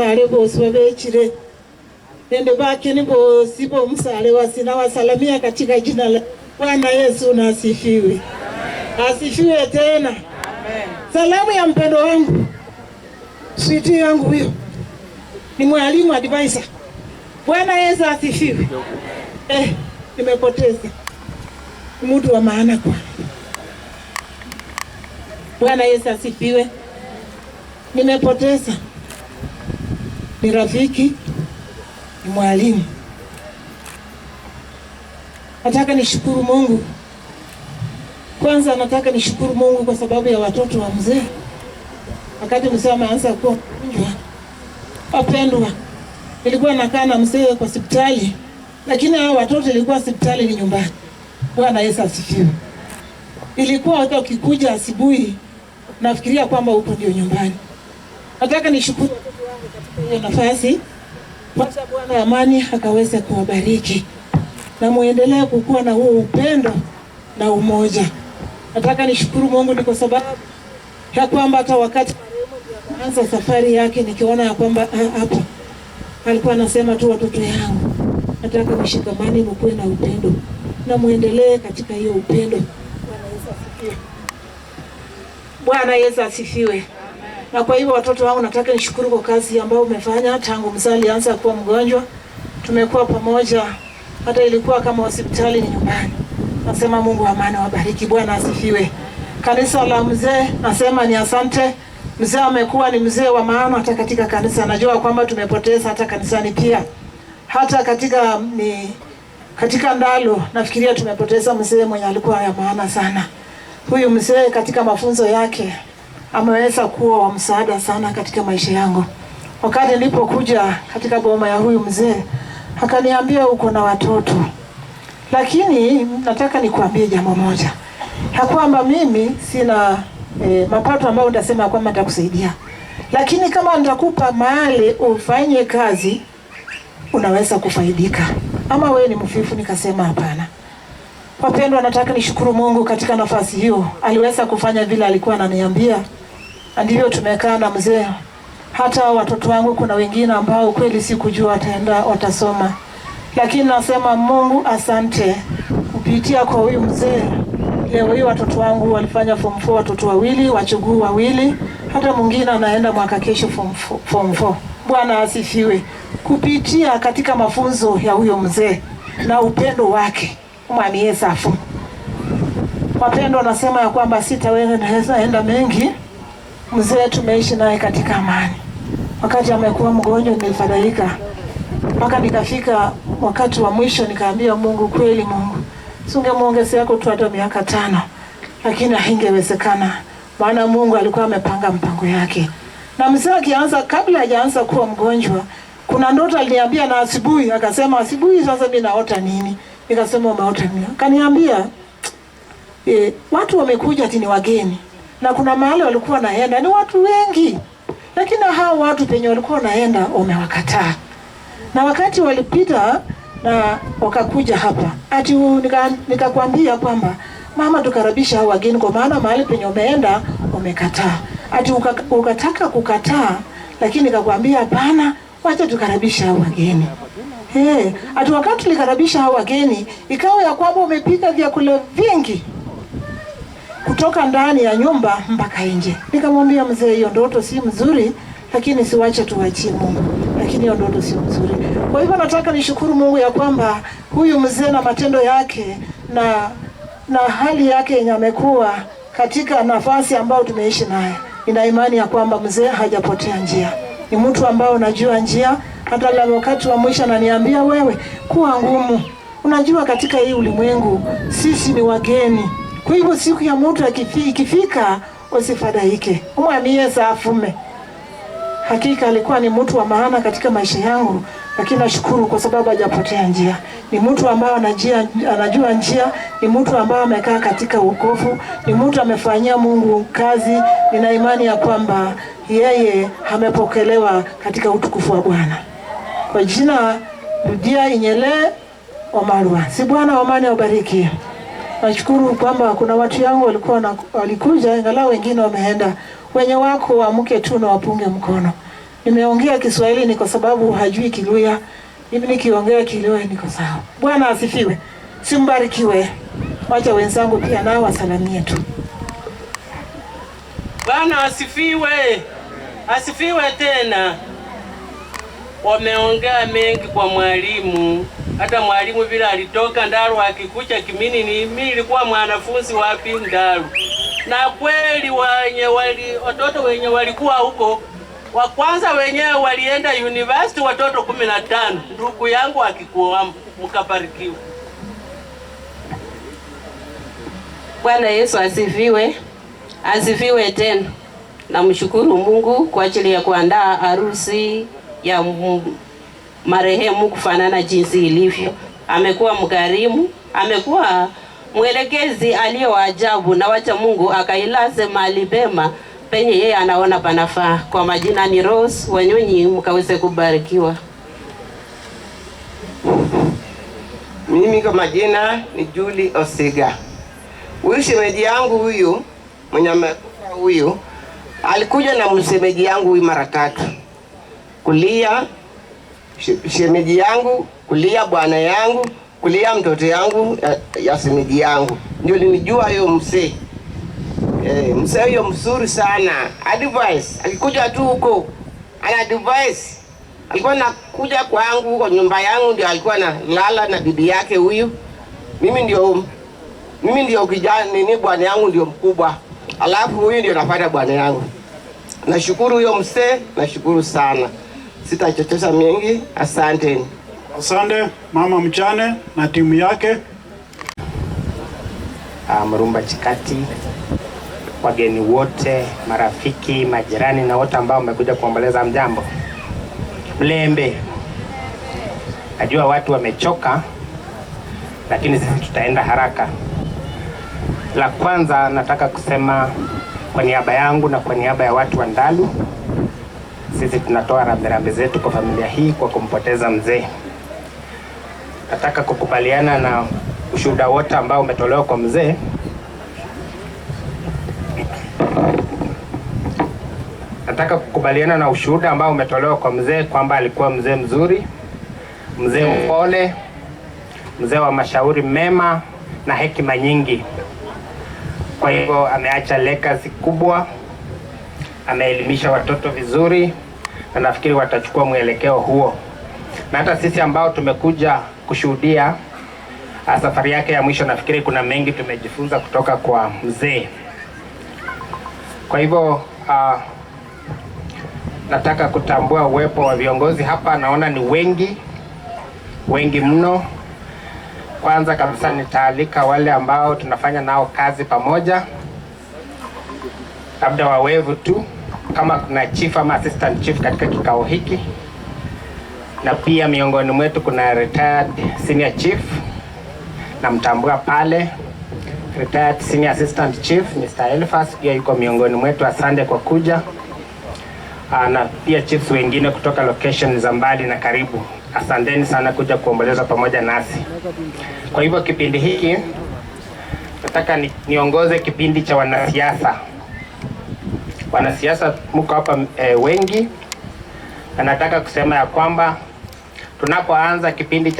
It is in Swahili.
musale bosi wabechire nende bakeni bosi bo musale wasina wasalamia katika jina la Bwana Yesu na asifiwe. Asifiwe tena. Amen. Salamu ya mpendo wangu, switi yangu huyo ni mwalimu advisor. Bwana Yesu asifiwe. Nimepoteza mtu wa maana kwa. Bwana Yesu asifiwe. Nimepoteza ni rafiki, ni mwalimu. Nataka nishukuru Mungu. Kwanza nataka nishukuru Mungu kwa sababu ya watoto wa mzee. Wakati mzee ameanza kuwa mgonjwa, wapendwa, nilikuwa nakaa na mzee kwa hospitali, lakini hao watoto ilikuwa hospitali ni nyumbani. Bwana Yesu asifiwe. Ilikuwa hata ukikuja asubuhi nafikiria kwamba uko ndio nyumbani. Nataka nishukuru watoto wangu katika hiyo nafasi. Bwana Bwana amani akaweze kuwabariki na muendelee kukua na huo upendo na umoja. Nataka nishukuru Mungu ni kwa sababu ya kwamba hata wakati anaanza safari yake nikiona ya kwamba hapa alikuwa anasema tu watoto yangu, nataka mshikamani mkue na upendo na muendelee katika hiyo upendo. Bwana Yesu asifiwe. Bwana Yesu asifiwe. Na kwa hivyo watoto wangu nataka nishukuru kwa kazi ambayo umefanya tangu mzee alianza kuwa mgonjwa. Tumekuwa pamoja hata ilikuwa kama hospitali ni nyumbani. Nasema Mungu wa amani wabariki. Bwana asifiwe. Kanisa la mzee nasema ni asante. Mzee amekuwa ni mzee wa maana hata katika kanisa. Najua kwamba tumepoteza hata kanisani pia. Hata katika ndalo nafikiria tumepoteza mzee mwenye alikuwa ya maana sana. Huyu mzee katika mafunzo yake ameweza kuwa wa msaada sana katika maisha yangu. Wakati nilipokuja katika boma ya huyu mzee, akaniambia uko na watoto. Lakini nataka nikuambie jambo moja. Ya kwamba mimi sina mapato ambayo nitasema kwamba nitakusaidia. Lakini kama nitakupa mahali ufanye kazi, unaweza kufaidika. Ama wewe ni mfifu? Nikasema hapana. Wapendwa, nataka nishukuru Mungu katika nafasi hiyo. Aliweza kufanya vile alikuwa ananiambia. Ndivyo tumekaa na mzee. Hata watoto wangu kuna wengine ambao kweli sikujua watasoma. Lakini nasema Mungu asante. Kupitia kwa huyu mzee, leo hii watoto wangu walifanya form 4, watoto wawili, wachuguu wawili, hata mwingine anaenda mwaka kesho form 4. Bwana asifiwe. Kupitia katika mafunzo ya huyo mzee na upendo wake, mwami Yesu afu. Wapendwa, nasema ya kwamba sitaweza enda mengi. Mzee tumeishi naye katika amani. Wakati amekuwa mgonjwa nilifadhaika. Mpaka nikafika wakati wa mwisho nikaambia Mungu, kweli Mungu, singemuongezea tu hata miaka 5. Lakini haingewezekana. Maana Mungu alikuwa amepanga mpango yake. Na mzee akianza, kabla hajaanza kuwa mgonjwa, kuna ndoto aliniambia na asubuhi, akasema asubuhi sasa mimi naota nini? Nikasema umeota nini? Akaniambia watu wamekuja ati ni wageni. Na kuna mahali walikuwa naenda ni watu wengi. Lakini hao watu penye walikuwa naenda wamewakataa. Na wakati walipita na wakakuja hapa, ati nikakwambia kwamba mama tukaribisha hao wageni kwa maana mahali penye umeenda wamekataa. Ati ukataka kukataa, lakini nikakwambia hapana, wacha tukaribisha hao wageni. Ati wakati tulikaribisha hao wageni, ikawa ya kwamba umepika vyakula vingi kutoka ndani ya nyumba mpaka nje. Nikamwambia mzee, hiyo ndoto si mzuri, lakini siwache tuachie Mungu. Lakini hiyo ndoto si mzuri. Kwa hivyo nataka nishukuru Mungu ya kwamba huyu mzee na matendo yake na hali yake yenye amekuwa katika nafasi ambayo tumeishi naye. Nina imani ya kwamba mzee hajapotea njia. Ni mtu ambao unajua njia. Hata la wakati wa mwisho ananiambia, wewe kuwa ngumu. Unajua katika hii ulimwengu sisi ni wageni. Kwa hivyo siku ya mtu ikifika usifadhaike. Mwami Yesu afume. Hakika alikuwa ni mtu wa maana katika maisha yangu, lakini nashukuru kwa sababu hajapotea njia. Ni mtu ambaye anajua njia, ni mtu ambaye amekaa katika wokovu, ni mtu amefanyia Mungu kazi. Nina imani ya kwamba yeye amepokelewa katika utukufu wa Bwana. Kwa jina Rudia Inyele Omarwa. Si Bwana amani awabariki. Nashukuru kwamba kuna watu yangu walikuja, ingalau wengine wameenda. Wenye wako waamke tu na wapunge mkono. Nimeongea Kiswahili ni kwa sababu hajui Kiluya. Mimi nikiongea Kiluya niko sawa. Bwana asifiwe. Simbarikiwe. Wacha wenzangu pia nao wasalamie tu. Bwana asifiwe. Asifiwe tena. Wameongea mengi kwa mwalimu. Hata mwalimu vile alitoka Ndaru akikucha Kimini, ni mimi nilikuwa mwanafunzi wapi Ndaru. Na kweli watoto wenye walikuwa huko wa kwanza wenyewe walienda university watoto 15. Ndugu yangu akikuwa mkabarikiwa. Bwana Yesu asifiwe. Asifiwe tena. Namshukuru Mungu kwa ajili ya kuandaa harusi ya marehemu kufanana jinsi ilivyo. Amekuwa mkarimu, amekuwa mwelekezi aliyo ajabu, na wacha Mungu akailaze mahali pema penye yeye anaona panafaa. Kwa majina ni Rose Wanyonyi, mkaweze kubarikiwa. Mimi kwa majina ni Julie Osiga. Huyu shemeji yangu huyu mwenye amekufa huyu alikuja na msemeji yangu huyu mara 3. Kulia shemeji yangu, kulia bwana yangu, kulia mtoto yangu ya shemeji yangu. Ndio nilijua hiyo msee. Msee huyo mzuri sana. Advice alikuja tu huko. Ana advice. Alikuwa nakuja kwangu huko nyumba yangu, ndio alikuwa na lala na bibi yake huyu. Mimi ndio kijana nini, bwana yangu ndio mkubwa. Alafu huyu ndio nafuata bwana yangu. Nashukuru huyo msee, nashukuru sana. Sitachotesha mengi, asante. Asante mama Mchane na timu yake. Mrumba Chikati, wageni wote, marafiki, majirani na wote ambao wamekuja kuomboleza, mjambo. Mlembe. Najua watu wamechoka, lakini sisi tutaenda haraka. La kwanza nataka kusema kwa niaba yangu na kwa niaba ya watu wa Ndalu, sisi tunatoa rambirambi zetu kwa familia hii kwa kumpoteza mzee. Nataka kukubaliana na ushuhuda wote ambao umetolewa kwa mzee. Nataka kukubaliana na ushuhuda ambao umetolewa kwa mzee kwamba alikuwa mzee mzuri, mzee mpole, mzee wa mashauri mema na hekima nyingi. Kwa hivyo ameacha legacy kubwa, ameelimisha watoto vizuri, na nafikiri watachukua mwelekeo huo. Na hata sisi ambao tumekuja kushuhudia safari yake ya mwisho, nafikiri kuna mengi tumejifunza kutoka kwa mzee. Kwa hivyo nataka kutambua uwepo wa viongozi hapa. Naona ni wengi mno. Kwanza kabisa nitaalika wale ambao tunafanya nao kazi pamoja, labda wawevu tu, kama kuna chief ama assistant chief katika kikao hiki, na pia miongoni mwetu kuna retired senior chief, na mtambua pale retired senior assistant chief Mr. Elfas pia yuko miongoni mwetu. Asante kwa kuja. Na pia chiefs wengine kutoka location za mbali na karibu, asanteni sana kuja kuomboleza pamoja nasi. Kwa hivyo kipindi hiki nataka niongoze kipindi cha wanasiasa. Wanasiasa mko hapa wengi, na nataka kusema ya kwamba tunapoanza kipindi cha